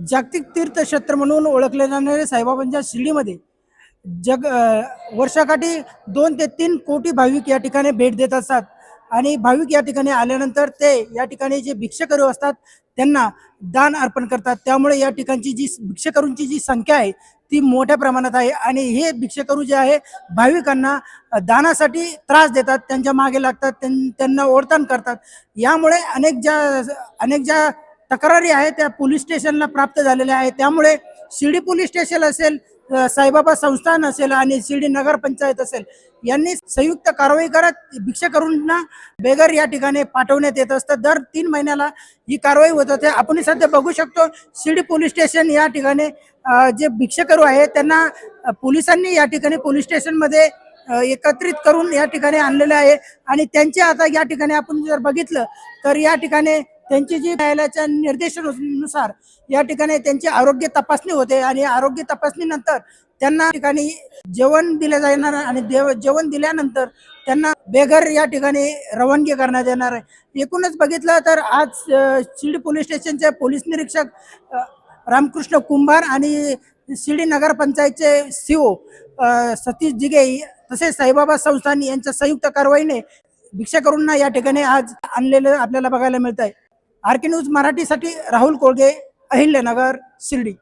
जागतिक तीर्थक्षेत्र म्हणून ओळखले जाणारे साईबाबांच्या शिर्डीमध्ये वर्षाकाठी 2 ते 3 कोटी भाविक या ठिकाणी भेट देत असतात आणि भाविक या ठिकाणी आल्यानंतर ते या ठिकाणी जे भिक्षेकरू असतात त्यांना दान अर्पण करतात। त्यामुळे या ठिकाणची जी भिक्षेकरूंची जी संख्या आहे ती मोठ्या प्रमाणात आहे आणि हे भिक्षेकरू जे आहे भाविकांना दानासाठी त्रास देतात, त्यांच्या मागे लागतात, त्यांना ओढताण करतात। यामुळे अनेक ज्या तक्रारी आहेत त्या पोलीस स्टेशनला प्राप्त झालेल्या आहेत। त्यामुळे शिर्डी पोलीस स्टेशन असेल, साईबाबा संस्थान असेल आणि शिर्डी नगर पंचायत असेल यांनी संयुक्त कारवाई करत भिक्षेकरूंना बेघर या ठिकाणी पाठवण्यात येत असतं। दर 3 महिन्याला ही कारवाई होत होते। आपण सध्या बघू शकतो शिर्डी पोलीस स्टेशन या ठिकाणी जे भिक्षेकरू आहेत त्यांना पोलिसांनी या ठिकाणी पोलीस स्टेशनमध्ये एकत्रित करून या ठिकाणी आणलेले आहे आणि त्यांचे आता या ठिकाणी आपण जर बघितलं तर या ठिकाणी त्यांची जी न्यायालयाच्या निर्देशानुसार या ठिकाणी त्यांची आरोग्य तपासणी होते आणि आरोग्य तपासणीनंतर त्यांना ठिकाणी जेवण दिले जाणार आणि जेवण दिल्यानंतर त्यांना बेघर या ठिकाणी रवानगी करण्यात येणार आहे। एकूणच बघितलं तर आज शिर्डी पोलीस स्टेशनचे पोलीस निरीक्षक रामकृष्ण कुंभार आणि शिर्डी नगर पंचायतचे सीओ सतीश जिगे तसेच साईबाबा संस्थान यांच्या संयुक्त कारवाईने भिक्षेकरूंना या ठिकाणी आज आणलेलं आपल्याला बघायला मिळत आहे। आर के न्यूज मराठीसाठी राहुल कोळगे, अहिल्यानगर, शिर्डी।